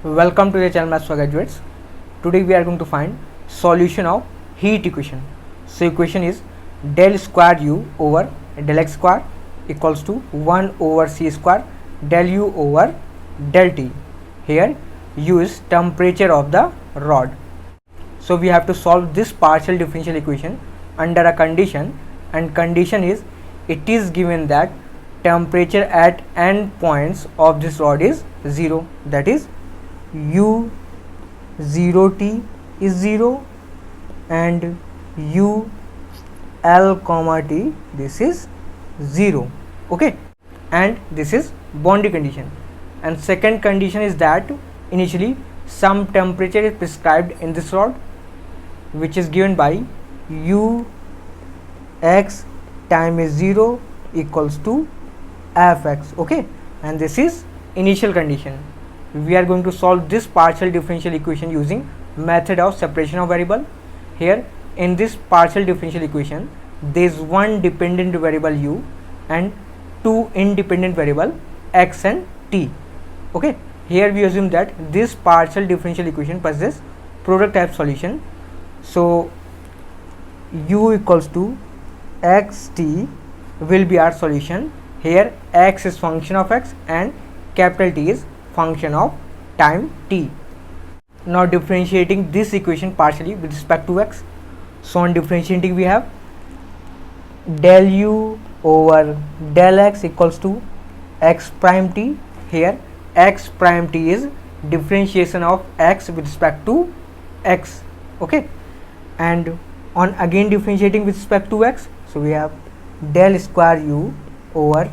Welcome to the channel Maths for Graduates. Today we are going to find solution of heat equation. So equation is del square u over del x square equals to 1 over c square del u over del t. Here u is temperature of the rod. So we have to solve this partial differential equation under a condition, and condition is it is given that temperature at end points of this rod is 0, that is u 0t is 0 and u l comma t this is 0. Okay, and this is boundary condition. And second condition is that initially some temperature is prescribed in this rod, which is given by u x time is 0 equals to fx. Okay, and this is initial condition. We are going to solve this partial differential equation using method of separation of variable. Here in this partial differential equation there is one dependent variable u and two independent variable x and t. Okay, here we assume that this partial differential equation possesses product type solution. So u equals to xt will be our solution. Here x is function of x and capital T is function of time t. Now differentiating this equation partially with respect to x. So on differentiating we have del u over del x equals to x prime t. Here x prime t is differentiation of x with respect to x. Okay, and on again differentiating with respect to x, so we have del square u over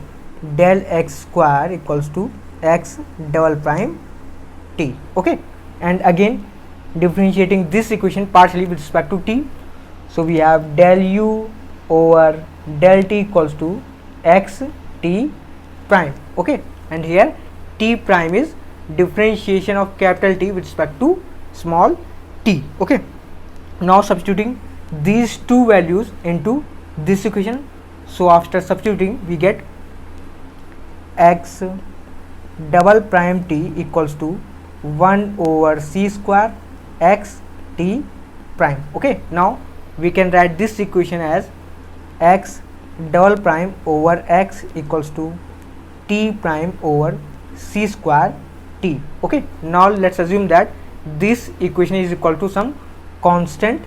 del x square equals to x double prime t. Okay, and again differentiating this equation partially with respect to t, so we have del u over del t equals to x t prime. Okay, and here t prime is differentiation of capital T with respect to small t. Okay, now substituting these two values into this equation, so after substituting we get x double prime t equals to 1 over c square x t prime. Okay, now we can write this equation as x double prime over x equals to t prime over c square t. Okay, now let's assume that this equation is equal to some constant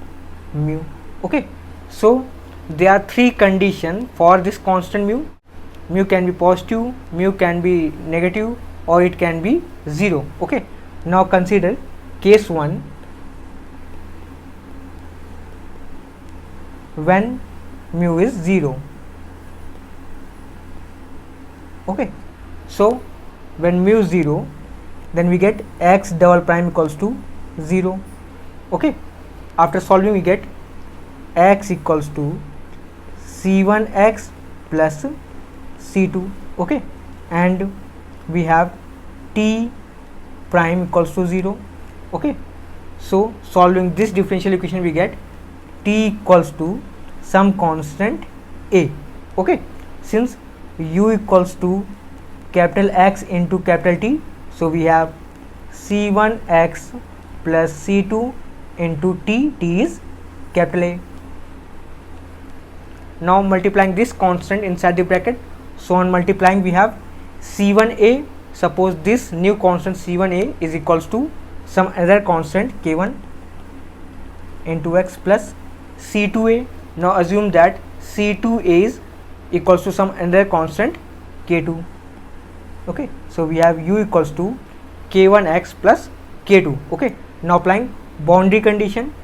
mu. Okay, so there are three conditions for this constant mu. Mu can be positive, mu can be negative, or it can be 0. Okay, now consider case 1 when mu is 0. Okay, so when mu is 0, then we get x double prime equals to 0. Okay, after solving we get x equals to c1x plus c2. Okay, and we have t prime equals to 0. Okay, so solving this differential equation we get t equals to some constant a. Okay, since u equals to capital X into capital T, so we have c1x plus c2 into t, t is capital A. Now multiplying this constant inside the bracket, so on multiplying we have c1a. Suppose this new constant c1a is equals to some other constant k1 into x plus c2a. Now assume that c2a is equals to some other constant k2. Okay, so we have u equals to k1x plus k2. Okay, now applying boundary condition.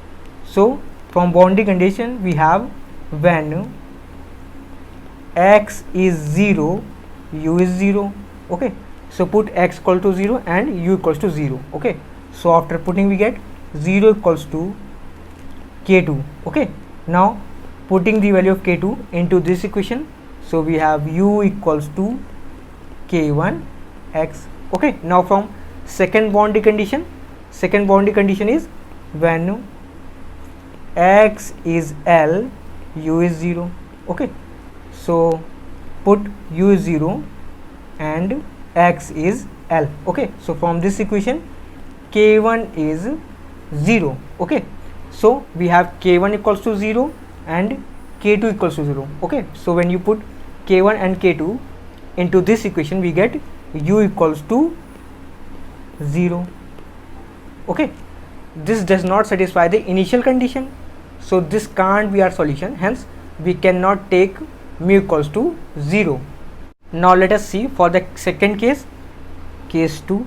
So from boundary condition we have when x is 0, u is 0. Okay, so put x equal to 0 and u equals to 0. Okay, so after putting we get 0 equals to k2. Okay, now putting the value of k2 into this equation, so we have u equals to k1x. Okay, now from second boundary condition is when x is L, u is 0. Okay, so put u is 0 and x is L. Okay, so from this equation k1 is 0. Okay, so we have k1 equals to 0 and k2 equals to 0. Okay, so when you put k1 and k2 into this equation, we get u equals to 0. Okay, this does not satisfy the initial condition, so this can't be our solution, hence we cannot take mu equals to 0. Now let us see for the second case, case 2,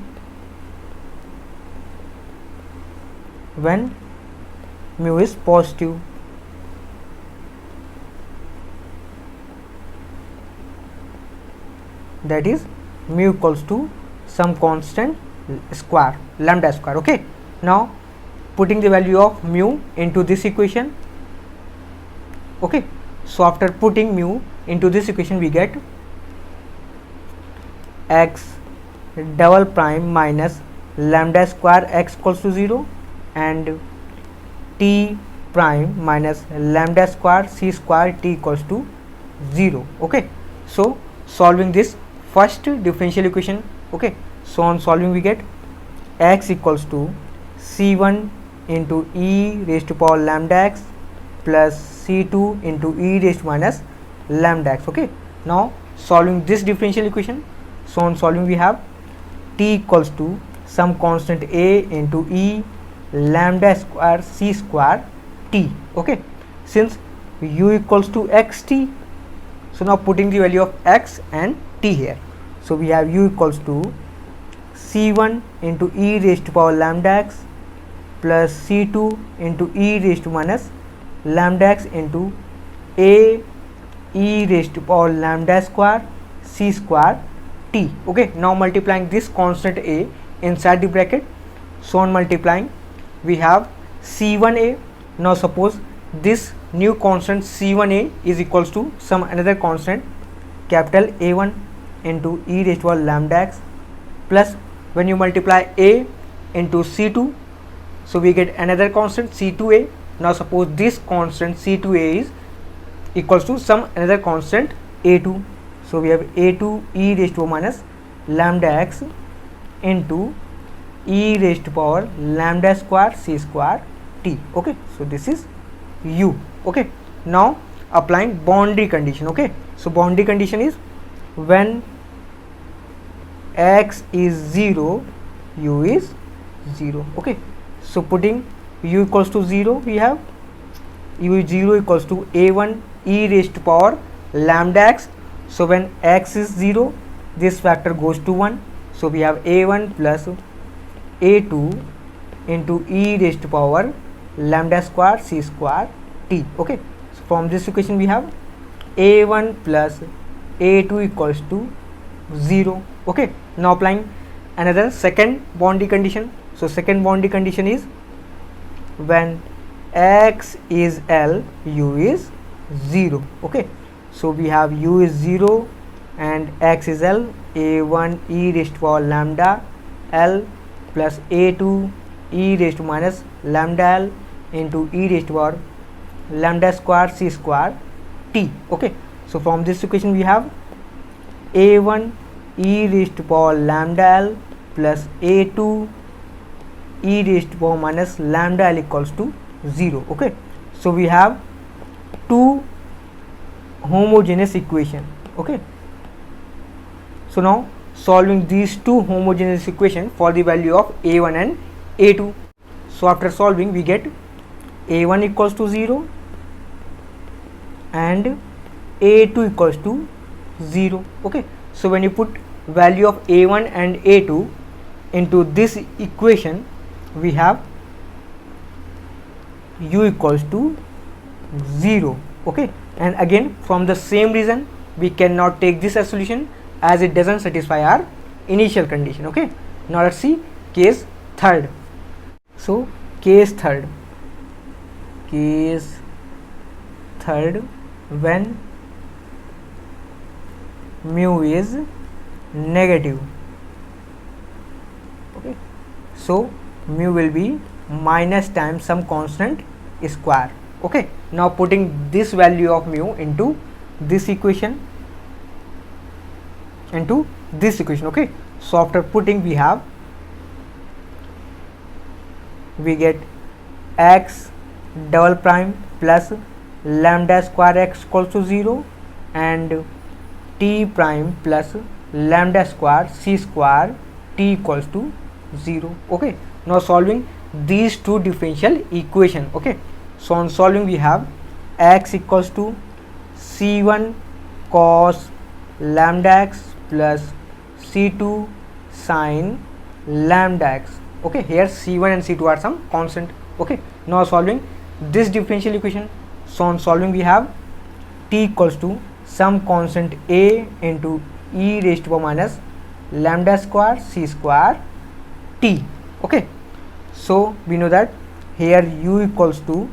when mu is positive. That is mu equals to some constant square, lambda square. Okay, now putting the value of mu into this equation. Okay, so after putting mu into this equation, we get x double prime minus lambda square x equals to 0 and t prime minus lambda square c square t equals to 0. Okay, so solving this first differential equation. Okay, so on solving we get x equals to c1 into e raised to power lambda x plus c2 into e raised to minus lambda x. Okay, now solving this differential equation, so on solving we have t equals to some constant a into e lambda square c square t. Okay, since u equals to xt, so now putting the value of x and t here, so we have u equals to c1 into e raised to power lambda x plus c2 into e raised to minus lambda x into a e raised to power lambda square c square t. Okay, now multiplying this constant a inside the bracket, so on multiplying we have c1a. Now suppose this new constant c1a is equals to some another constant capital A1 into e raised to power lambda x, plus when you multiply a into c2, so we get another constant c2a. Now suppose this constant c2a is equals to some another constant a2, so we have a2 e raised to power minus lambda x into e raised to power lambda square c square t. Okay, so this is u. Okay, now applying boundary condition. Okay, so boundary condition is when x is 0, u is 0. Okay, so putting u equals to 0, we have u is 0 equals to a1 e raised to power lambda x. So when x is 0, this factor goes to 1, so we have a1 plus a2 into e raised to power lambda square c square t. Okay, so from this equation we have a1 plus a2 equals to 0. Okay, now applying another second boundary condition. So second boundary condition is when x is L, u is 0. Okay, so we have u is 0 and x is L, a1 e raised to power lambda L plus a2 e raised to minus lambda L into e raised to power lambda square c square t. Okay, so from this equation we have a1 e raised to power lambda L plus a2 e raised to power minus lambda L equals to 0. Okay, so we have two homogeneous equation. Okay, so now solving these two homogeneous equation for the value of a1 and a2. So after solving we get a1 equals to 0 and a2 equals to 0. Okay, so when you put value of a1 and a2 into this equation, we have u equals to 0. Okay, and again from the same reason we cannot take this as solution as it doesn't satisfy our initial condition. Okay, now let's see case third. So case third when mu is negative. Okay, so mu will be minus times some constant square. Okay, now putting this value of mu into this equation, Okay, so after putting we have we get x double prime plus lambda square x equals to 0 and t prime plus lambda square c square t equals to 0. Okay, now solving these two differential equation. Okay, so on solving we have x equals to c1 cos lambda x plus c2 sin lambda x. Okay, here c1 and c2 are some constant. Okay, now solving this differential equation. So on solving we have t equals to some constant a into e raised to power minus lambda square c square t. Okay, so we know that here u equals to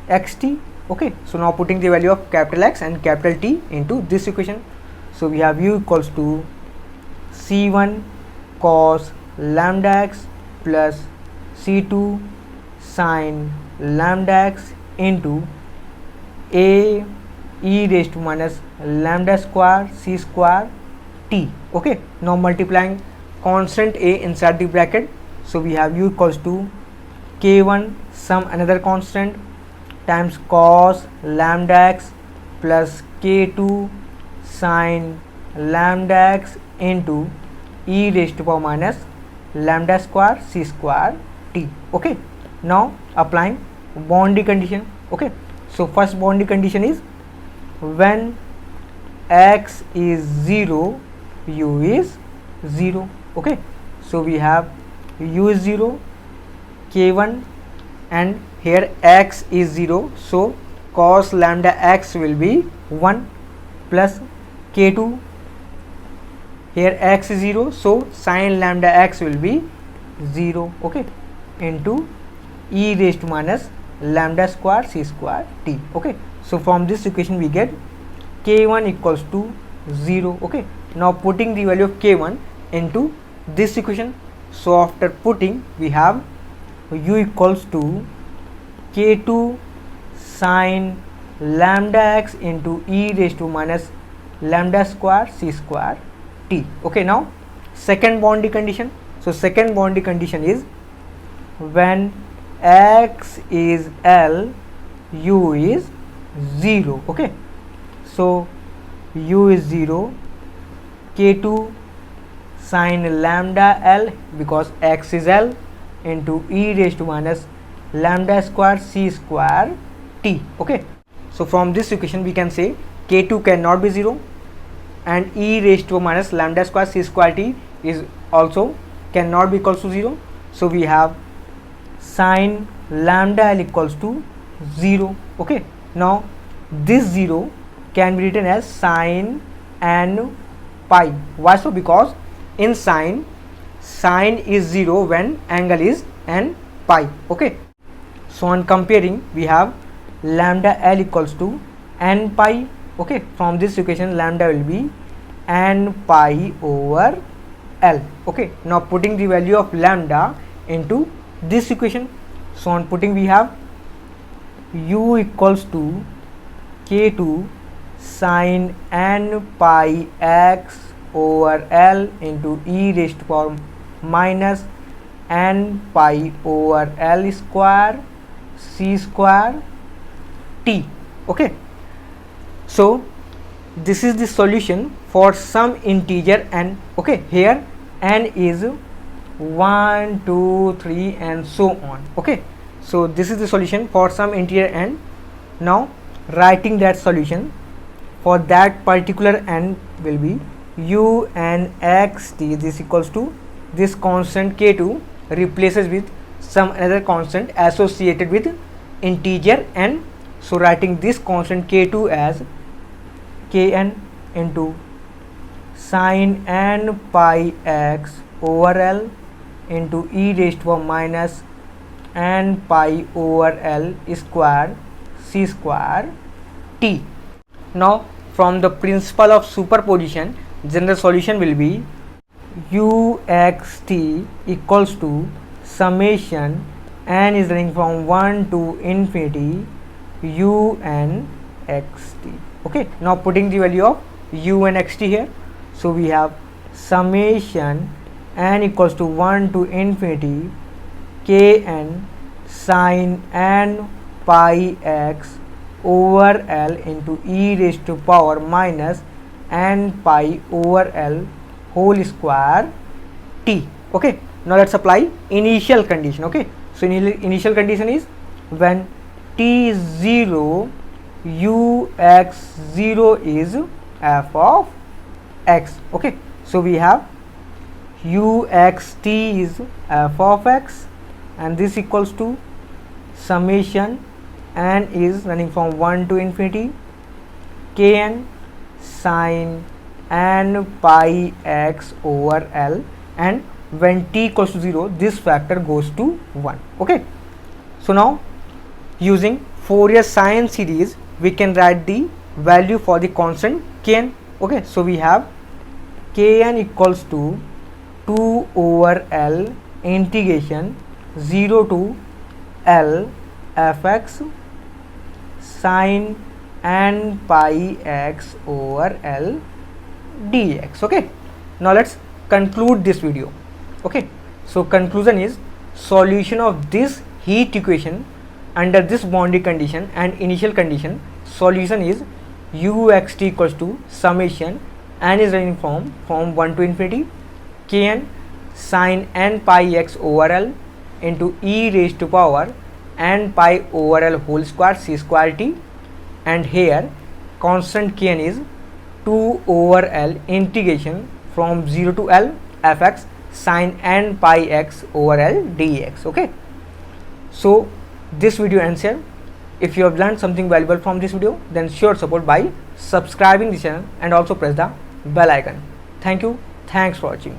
xt. Okay, so now putting the value of capital X and capital T into this equation. So we have u equals to c1 cos lambda x plus c2 sin lambda x into a e raised to minus lambda square c square t. Okay, now multiplying constant a inside the bracket. So we have u equals to k1 some another constant times cos lambda x plus k2 sin lambda x into e raised to power minus lambda square c square t. Okay, now applying boundary condition. Okay, so first boundary condition is when x is 0 u is 0. Okay, so we have u is 0 k1 and here x is 0, so cos lambda x will be 1 plus k2, here x is 0, so sin lambda x will be 0. Okay, into e raised to minus lambda square c square t. Okay, so from this equation we get k1 equals to 0. Okay, now putting the value of k1 into this equation. So after putting we have u equals to k2 sin lambda x into e raised to minus lambda square c square t. Okay, now second boundary condition. So second boundary condition is when x is L u is 0. Okay, so u is 0 k2 sin lambda L because x is L into e raised to minus lambda square c square t. Okay, so from this equation we can say k2 cannot be 0 and e raised to minus lambda square c square t is also cannot be equals to 0. So we have sin lambda L equals to 0. Okay, now this 0 can be written as sin n pi. Why so? Because in sin is 0 when angle is n pi. Okay, so on comparing we have lambda L equals to n pi. Okay, from this equation lambda will be n pi over L. Okay, now putting the value of lambda into this equation. So on putting we have u equals to k2 sin n pi x over L into e raised to power minus n pi over L square c square t. Okay, so this is the solution for some integer n. Okay, here n is 1 2 3 and so on. Okay, so this is the solution for some integer n. Now writing that solution for that particular n will be u n x t. This equals to this constant k2 replaces with some another constant associated with integer n. So writing this constant k2 as kn into sin n pi x over L into e raised to power minus n pi over L square c square t. Now from the principle of superposition, general solution will be u x t equals to summation n is running from 1 to infinity u n x t. Okay, now putting the value of u n x t here. So we have summation n equals to 1 to infinity k n sin n pi x over L into e raised to power minus n pi over L whole square t. Okay, now let's apply initial condition. Okay, so initial condition is when t is 0, ux 0 is f of x. Okay, so we have uxt is f of x, and this equals to summation n is running from 1 to infinity kn sin n pi x over L, and when t equals to 0 this factor goes to 1. Okay, so now using Fourier sine series we can write the value for the constant kn. Okay, so we have kn equals to 2 over L integration 0 to L fx sin n pi x over L dx. Okay, now let's conclude this video. Okay, so conclusion is solution of this heat equation under this boundary condition and initial condition. Solution is uxt equals to summation n is running from 1 to infinity kn sin n pi x over L into e raised to power n pi over L whole square c square t, and here constant kn is 2 over L integration from 0 to L fx sin n pi x over L dx. Okay, so this video ends here. If you have learned something valuable from this video, then sure support by subscribing the channel and also press the bell icon. Thank you. Thanks for watching.